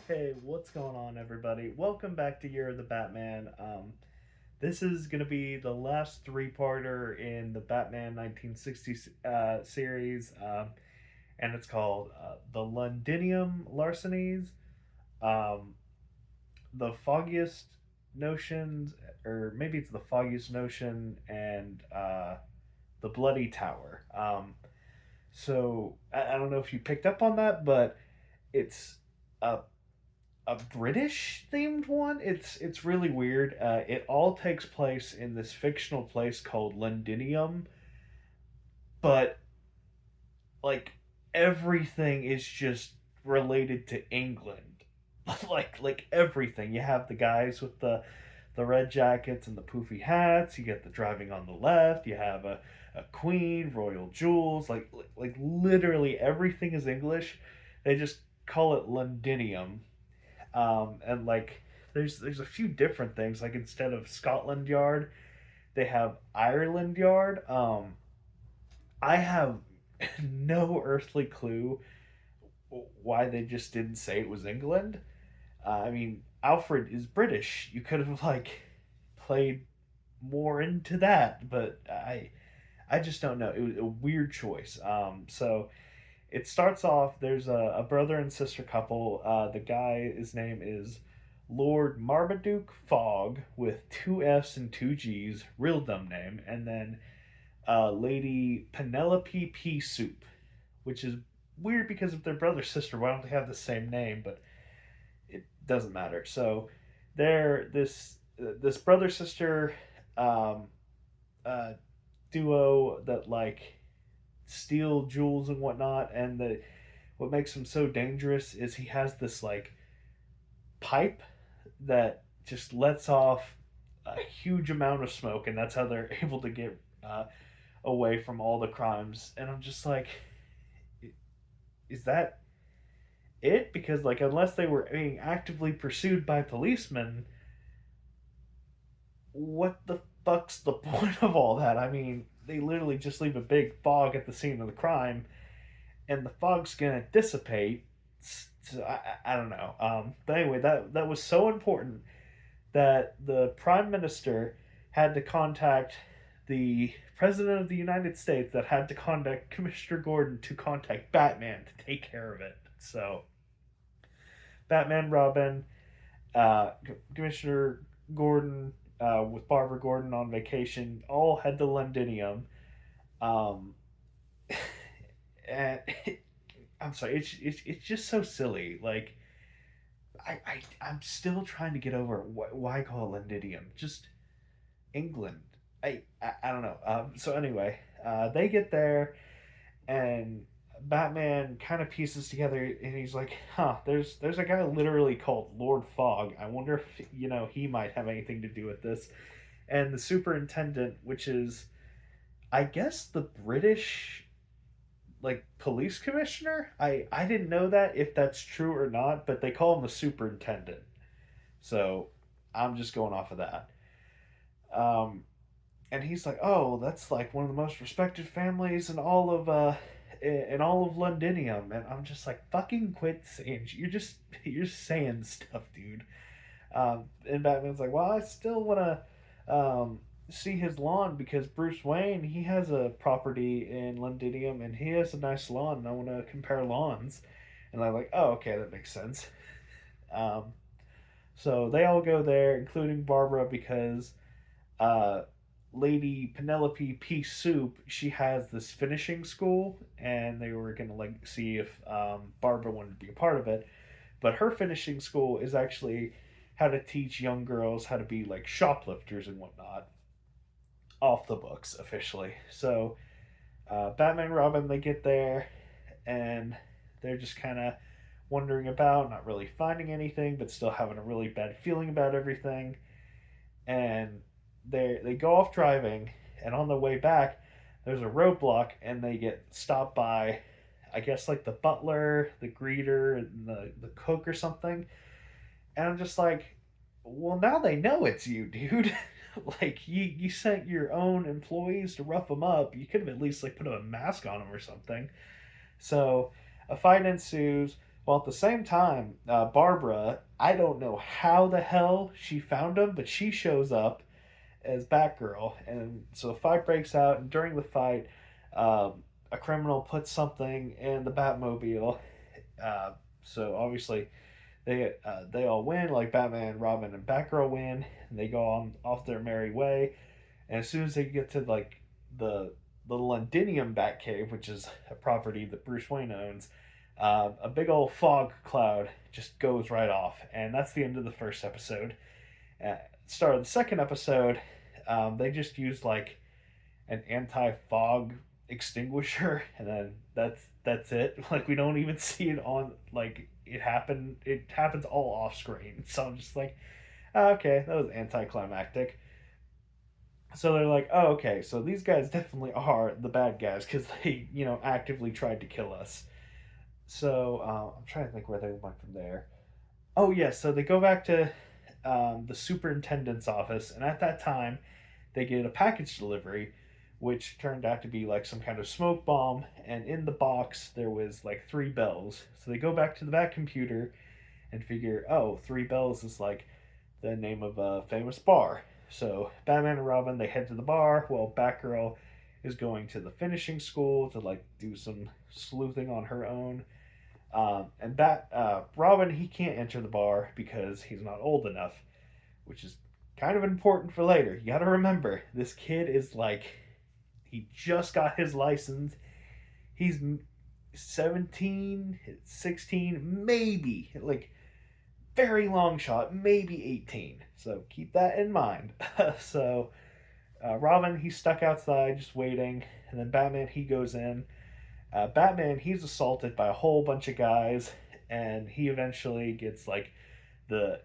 Hey, what's going on, everybody? Welcome back to Year of the Batman. This is going to be the last three-parter in the Batman 1960s series, and it's called the Londinium Larcenies, um, the Foggiest Notions, or maybe it's the Foggiest Notion, and the Bloody Tower. So I don't know if you picked up on that, but it's a British themed one. It's really weird. It all takes place in this fictional place called Londinium, but like everything is just related to England. like everything. You have the guys with the red jackets and the poofy hats. You get the driving on the left. You have a queen, royal jewels. Like literally everything is English. They just call it Londinium, and like there's a few different things. Like instead of Scotland Yard, they have Ireland Yard. I have no earthly clue why they just didn't say it was England. I mean, Alfred is British. You could have like played more into that, but I just don't know. It was a weird choice. So it starts off. There's a brother and sister couple. The guy, his name is Lord Marmaduke Fogg with two F's and two G's, real dumb name, and then Lady Penelope Pea Soup, which is weird because of their brother sister. Why don't they have the same name? But it doesn't matter. So they're this brother sister um, uh, duo that like steal jewels and whatnot, and the what makes him so dangerous is he has this like pipe that just lets off a huge amount of smoke, and that's how they're able to get away from all the crimes. And I'm just like, is that it? Because like, unless they were being actively pursued by policemen, what the fuck's the point of all that? I mean, they literally just leave a big fog at the scene of the crime, and the fog's gonna dissipate. So I don't know. But anyway, that was so important that the prime minister had to contact the president of the United States, that had to contact Commissioner Gordon to contact Batman to take care of it. So Batman, Robin, Commissioner Gordon, with Barbara Gordon on vacation, all had the Londinium. Um, and I'm sorry, it's just so silly. Like I'm still trying to get over why call it Londinium. Just England. I don't know. So anyway, they get there, and Batman kind of pieces together, and he's like, "Huh, there's a guy literally called Lord Fog. I wonder if he might have anything to do with this." And the superintendent, which is I guess the British like police commissioner. I didn't know that if that's true or not, but they call him the superintendent. So I'm just going off of that. Um, and he's like, "Oh, that's like one of the most respected families in all of Londinium." And I'm just like, "Fucking quit saying you're just saying stuff, dude." And Batman's like, "Well, I still want to see his lawn because Bruce Wayne he has a property in Londinium and he has a nice lawn, and I want to compare lawns." And I'm like, "Oh, okay, that makes sense." Um, so they all go there, including Barbara, because uh, Lady Penelope Pea Soup, she has this finishing school, and they were gonna like see if Barbara wanted to be a part of it. But her finishing school is actually how to teach young girls how to be like shoplifters and whatnot, off the books officially. So Batman and Robin, they get there, and they're just kind of wondering about, not really finding anything, but still having a really bad feeling about everything. And they go off driving, and on the way back, there's a roadblock, and they get stopped by, I guess like the butler, the greeter, and the cook or something. And I'm just like, well, now they know it's you, dude. Like you sent your own employees to rough them up. You could have at least like put a mask on them or something. So a fight ensues. Well, at the same time, Barbara, I don't know how the hell she found him, but she shows up as Batgirl, and so a fight breaks out. And during the fight, a criminal puts something in the Batmobile. Uh, so obviously, they all win. Like Batman, Robin, and Batgirl win, and they go on off their merry way. And as soon as they get to like the the Londinium Batcave, which is a property that Bruce Wayne owns, a big old fog cloud just goes right off, and that's the end of the first episode. Start of the second episode, they just used like an anti-fog extinguisher, and then that's it. Like we don't even see it on like it happened. It happens all off screen. So I'm just like, oh, okay, that was anticlimactic. So they're like, oh, okay, so these guys definitely are the bad guys because they, actively tried to kill us. So I'm trying to think where they went from there. Oh, yeah, so they go back to the superintendent's office, and at that time, they get a package delivery, which turned out to be like some kind of smoke bomb, and in the box, there was like three bells. So they go back to the back computer and figure, oh, three bells is like the name of a famous bar. So Batman and Robin they head to the bar while Batgirl is going to the finishing school to like do some sleuthing on her own. And Robin he can't enter the bar because he's not old enough, which is kind of important for later. You got to remember this kid is like he just got his license. He's 17, 16, maybe like very long shot, maybe 18. So keep that in mind. So Robin, he's stuck outside just waiting. And then Batman, he goes in. Batman, he's assaulted by a whole bunch of guys. And he eventually gets like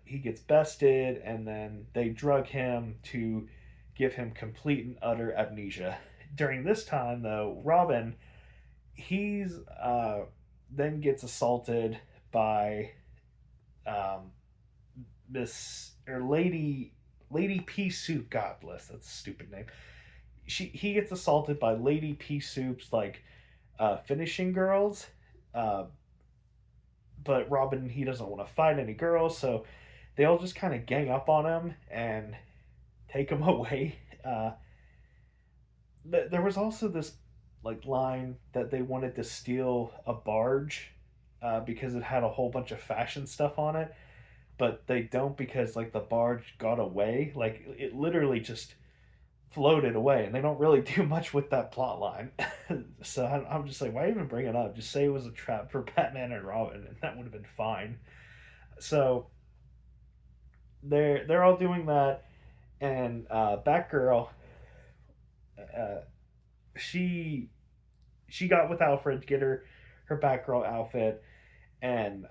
he gets bested. And then they drug him to give him complete and utter amnesia. During this time, though, Robin, he's then gets assaulted by um, Miss or Lady Pea Soup. God bless, that's a stupid name. He gets assaulted by Lady Pea Soup's like finishing girls, uh, but Robin he doesn't want to fight any girls, so they all just kind of gang up on him and take him away. There was also this like line that they wanted to steal a barge because it had a whole bunch of fashion stuff on it, but they don't because like the barge got away. Like it literally just floated away, and they don't really do much with that plot line. So I'm just like, why even bring it up? Just say it was a trap for Batman and Robin, and that would have been fine. So they're all doing that, and Batgirl, uh, she she got with Alfred to get her Batgirl outfit, and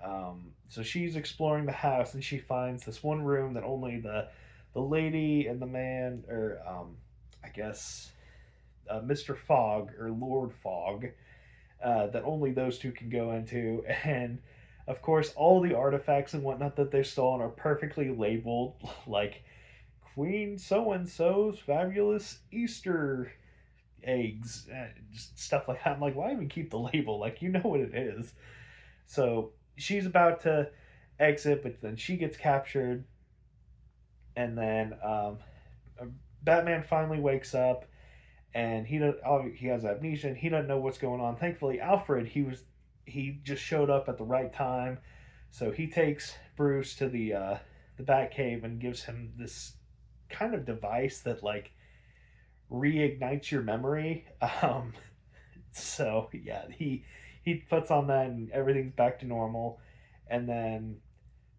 so she's exploring the house, and she finds this one room that only the lady and the man, or I guess Mr. Fogg or Lord Fogg, that only those two can go into, and of course all the artifacts and whatnot that they've stolen are perfectly labeled like Queen so and so's fabulous Easter eggs, just stuff like that. I'm like, why even keep the label? Like, you know what it is. So she's about to exit, but then she gets captured, and then Batman finally wakes up, and he has amnesia, and he doesn't know what's going on. Thankfully, Alfred he just showed up at the right time, so he takes Bruce to the Batcave and gives him this kind of device that like reignites your memory. So yeah, he puts on that and everything's back to normal, and then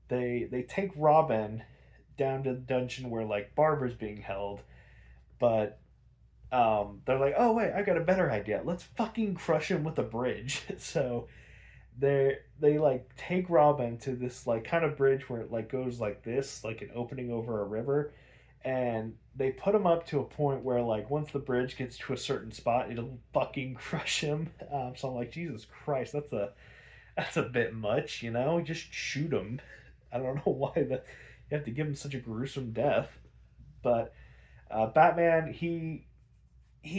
they take Robin down to the dungeon where like Barbara's being held, but they're like, oh wait, I got a better idea. Let's fucking crush him with a bridge. So they like take Robin to this like kind of bridge where it like goes like this, like an opening over a river, and they put him up to a point where like once the bridge gets to a certain spot, it'll fucking crush him. So I'm like, Jesus Christ, that's a bit much, Just shoot him. I don't know why you have to give him such a gruesome death, but Batman he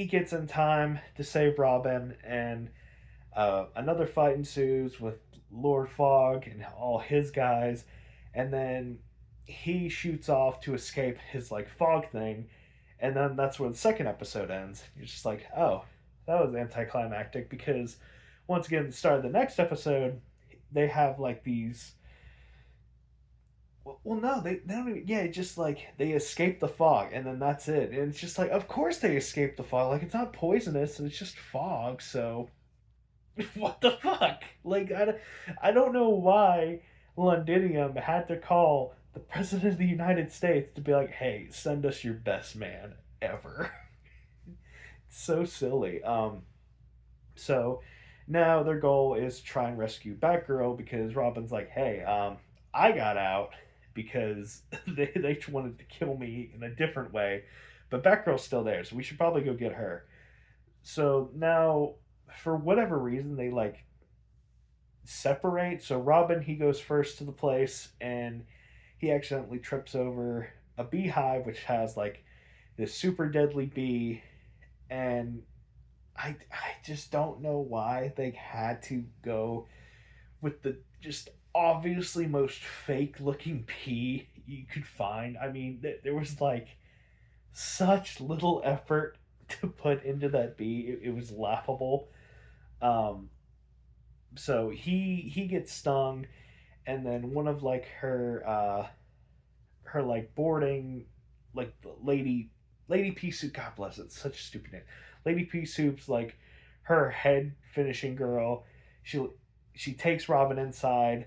gets in time to save Robin, and another fight ensues with Lord Fogg and all his guys, and then he shoots off to escape his like fog thing, and then that's where the second episode ends. You're just like, oh, that was anticlimactic because once again, at the start of the next episode, they have like these. Well, no, they don't even. Yeah, just like they escape the fog, and then that's it. And it's just like, of course they escape the fog. Like it's not poisonous, and it's just fog. So what the fuck? Like I don't know why Londinium had to call the president of the United States to be like, hey, send us your best man ever. It's so silly. So now their goal is to try and rescue Batgirl because Robin's like, hey, I got out because they wanted to kill me in a different way, but Batgirl's still there, so we should probably go get her. So now, for whatever reason, they like separate. So Robin, he goes first to the place and he accidentally trips over a beehive which has like this super deadly bee, and I just don't know why they had to go with the just obviously most fake looking pea you could find. I mean, there was like such little effort to put into that bee. It was laughable. Um, so he gets stung, and then one of like her like boarding like lady pea soup. God bless it, such a stupid name. Lady pea soup's like her head finishing girl. She takes Robin inside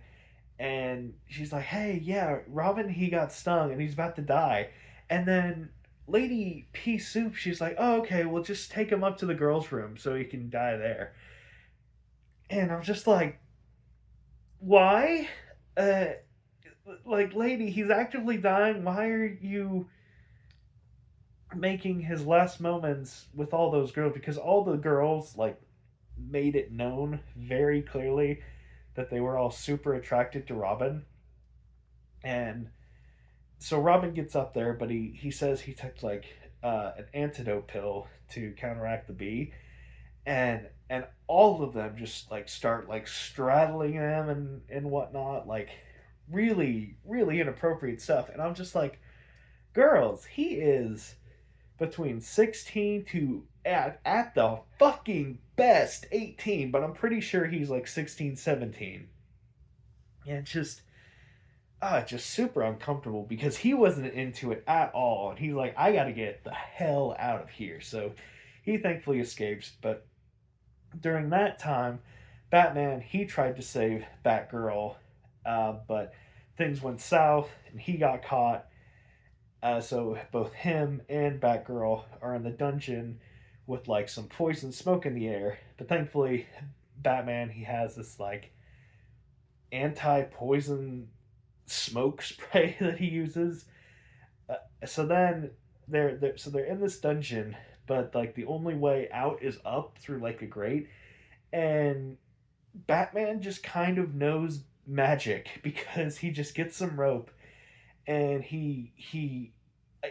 and she's like, hey, yeah, Robin, he got stung and he's about to die. And then Lady Pea Soup, she's like, oh, okay, we'll just take him up to the girls' room so he can die there. And I'm just like, why? Uh, like, lady, he's actively dying. Why are you making his last moments with all those girls? Because all the girls, like, made it known very clearly that they were all super attracted to Robin. And so Robin gets up there, but he says he took like an antidote pill to counteract the bee, and all of them just like start like straddling him and whatnot, like really inappropriate stuff. And I'm just like, girls, he is between 16 to at the fucking best 18, but I'm pretty sure he's like 16, 17. And just super uncomfortable because he wasn't into it at all. And he's like, I got to get the hell out of here. So he thankfully escapes. But during that time, Batman, he tried to save Batgirl, but things went south and he got caught. So both him and Batgirl are in the dungeon with like some poison smoke in the air. But thankfully, Batman, he has this like anti poison smoke spray that he uses. So then they're in this dungeon, but like the only way out is up through like a grate, and Batman just kind of knows magic because he just gets some rope and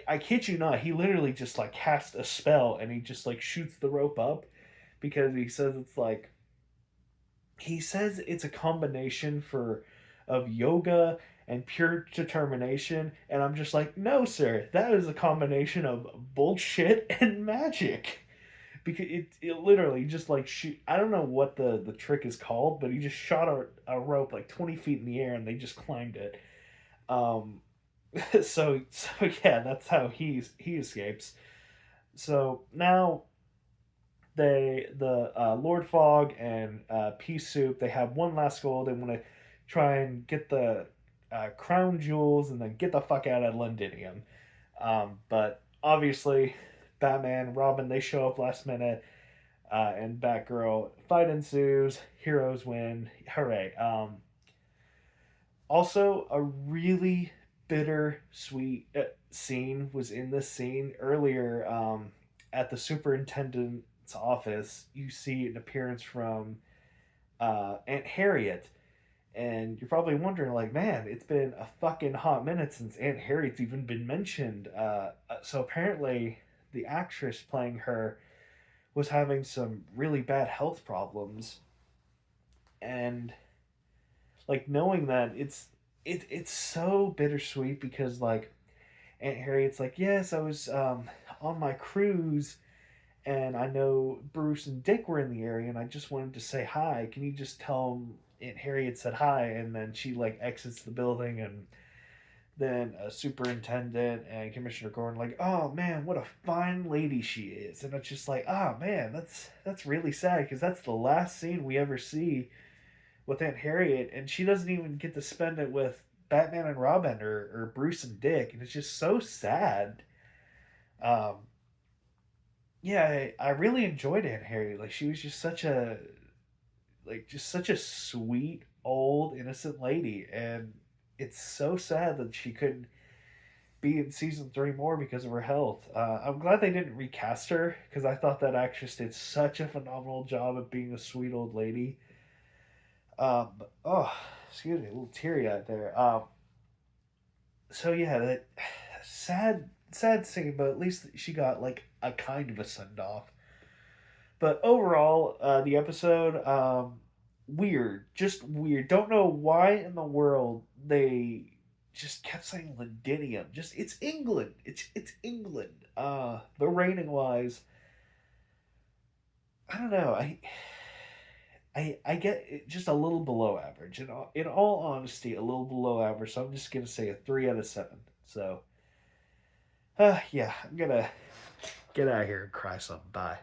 I kid you not, he literally just like casts a spell and he just like shoots the rope up because he says it's a combination for of yoga and pure determination, and I'm just like, no sir, that is a combination of bullshit and magic. Because it literally just like shoot, I don't know what the trick is called, but he just shot a rope like 20 feet in the air and they just climbed it. um so yeah, that's how he escapes. So now the Lord Fog and Pea Soup, they have one last goal. They want to try and get the crown jewels and then get the fuck out of Londinium. But obviously, Batman, Robin, they show up last minute, and Batgirl, fight ensues. Heroes win. Hooray! Also, a really bittersweet scene was in this scene earlier. At the superintendent's office, you see an appearance from Aunt Harriet, and you're probably wondering, like, man, it's been a fucking hot minute since Aunt Harriet's even been mentioned. So apparently, the actress playing her was having some really bad health problems, and like knowing that it's so bittersweet because like Aunt Harriet's like, yes, I was on my cruise and I know Bruce and Dick were in the area and I just wanted to say hi. Can you just tell them Aunt Harriet said hi? And then she like exits the building and then a superintendent and Commissioner Gordon like, oh man, what a fine lady she is. And it's just like, oh man, that's really sad because that's the last scene we ever see with Aunt Harriet, and she doesn't even get to spend it with Batman and Robin or Bruce and Dick, and it's just so sad. Um, yeah, I really enjoyed Aunt Harriet. Like she was just such a sweet old innocent lady, and it's so sad that she couldn't be in season three more because of her health. I'm glad they didn't recast her because I thought that actress did such a phenomenal job of being a sweet old lady. Oh, excuse me, a little teary eyed there. So yeah, that sad scene, but at least she got like a kind of a send off. But overall, the episode, weird, just weird. Don't know why in the world they just kept saying Londinium. Just it's England. It's England. But rating wise, I don't know. I get it just a little below average. In all honesty, a little below average. So I'm just gonna say a 3 out of 7. So, yeah, I'm gonna get out of here and cry some. Bye.